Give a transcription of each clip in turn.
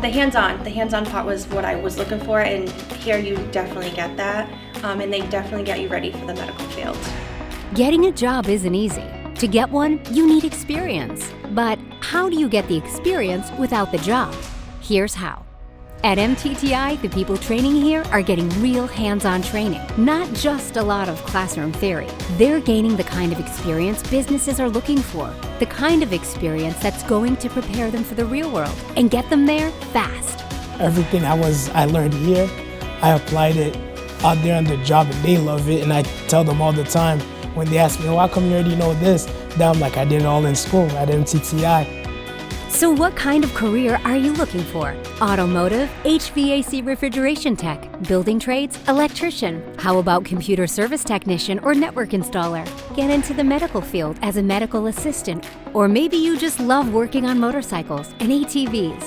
The hands-on part was what I was looking for, and here you definitely get that, and they definitely get you ready for the medical field. Getting a job isn't easy. To get one, you need experience. But how do you get the experience without the job? Here's how. At MTTI, the people training here are getting real hands-on training, not just a lot of classroom theory. They're gaining the kind of experience businesses are looking for, the kind of experience that's going to prepare them for the real world and get them there fast. Everything I learned here, I applied it out there on the job, and they love it. And I tell them all the time when they ask me, "Oh, how come you already know this?" Then I'm like, I did it all in school at MTTI. So what kind of career are you looking for? Automotive, HVAC refrigeration tech, building trades, electrician. How about computer service technician or network installer? Get into the medical field as a medical assistant. Or maybe you just love working on motorcycles and ATVs.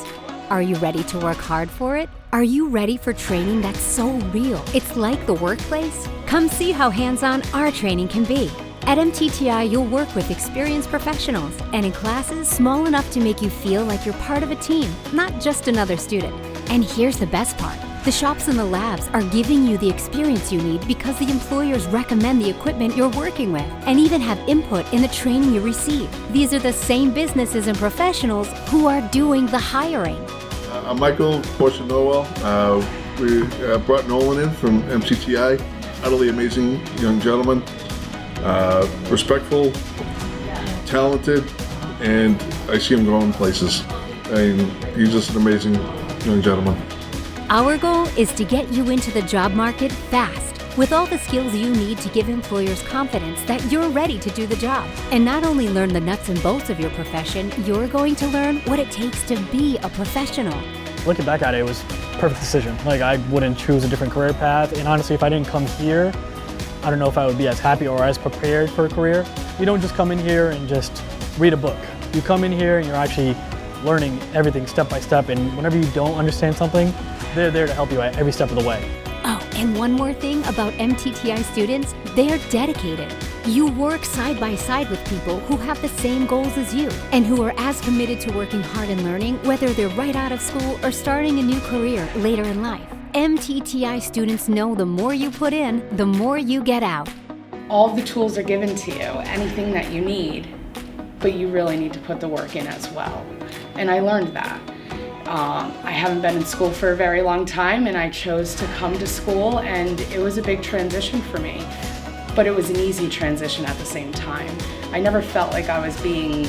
Are you ready to work hard for it? Are you ready for training that's so real? It's like the workplace? Come see how hands-on our training can be. At MTTI, you'll work with experienced professionals and in classes small enough to make you feel like you're part of a team, not just another student. And here's the best part. The shops and the labs are giving you the experience you need because the employers recommend the equipment you're working with and even have input in the training you receive. These are the same businesses and professionals who are doing the hiring. I'm Michael Portion-Noel. We brought Nolan in from MTTI. Utterly amazing young gentleman. Respectful, talented, and I see him going places. He's just an amazing young gentleman. Our goal is to get you into the job market fast with all the skills you need to give employers confidence that you're ready to do the job. And not only learn the nuts and bolts of your profession, you're going to learn what it takes to be a professional. Looking back at it, it was a perfect decision. I wouldn't choose a different career path, and honestly, if I didn't come here, I don't know if I would be as happy or as prepared for a career. You don't just come in here and just read a book. You come in here and you're actually learning everything step by step, and whenever you don't understand something, they're there to help you at every step of the way. Oh, and one more thing about MTTI students, they're dedicated. You work side by side with people who have the same goals as you and who are as committed to working hard and learning, whether they're right out of school or starting a new career later in life. MTTI students know the more you put in, the more you get out. All of the tools are given to you, anything that you need, but you really need to put the work in as well. And I learned that. I haven't been in school for a very long time, and I chose to come to school, and it was a big transition for me. But it was an easy transition at the same time. I never felt like I was being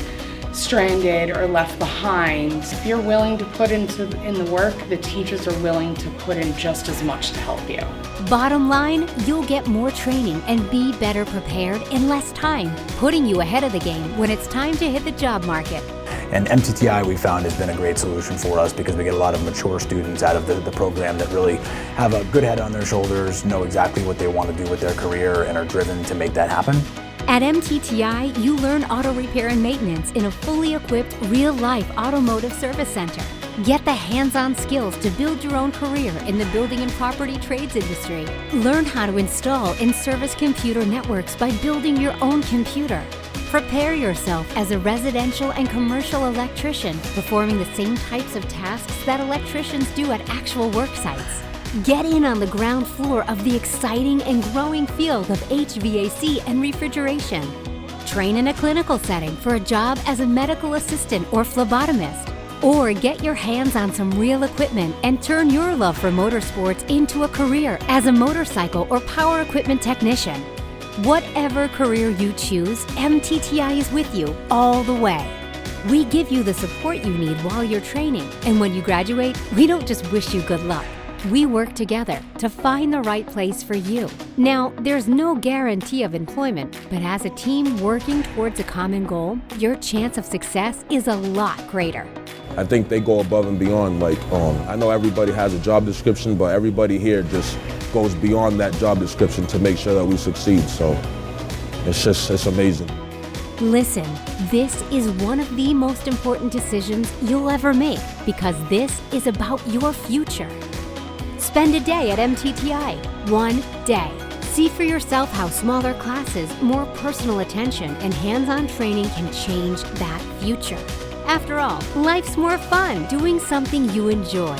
stranded or left behind. If you're willing to put in the work, the teachers are willing to put in just as much to help you. Bottom line, you'll get more training and be better prepared in less time, putting you ahead of the game when it's time to hit the job market. And MTTI, we found, has been a great solution for us because we get a lot of mature students out of the program that really have a good head on their shoulders, know exactly what they want to do with their career, and are driven to make that happen. At MTTI, you learn auto repair and maintenance in a fully equipped, real-life automotive service center. Get the hands-on skills to build your own career in the building and property trades industry. Learn how to install and service computer networks by building your own computer. Prepare yourself as a residential and commercial electrician, performing the same types of tasks that electricians do at actual work sites. Get in on the ground floor of the exciting and growing field of HVAC and refrigeration. Train in a clinical setting for a job as a medical assistant or phlebotomist. Or get your hands on some real equipment and turn your love for motorsports into a career as a motorcycle or power equipment technician. Whatever career you choose, MTTI is with you all the way. We give you the support you need while you're training, and when you graduate, we don't just wish you good luck. We work together to find the right place for you. Now, there's no guarantee of employment, but as a team working towards a common goal, your chance of success is a lot greater. I think they go above and beyond. I know everybody has a job description, but everybody here just goes beyond that job description to make sure that we succeed. So it's amazing. Listen, this is one of the most important decisions you'll ever make because this is about your future. Spend a day at MTTI, one day. See for yourself how smaller classes, more personal attention, and hands-on training can change that future. After all, life's more fun doing something you enjoy.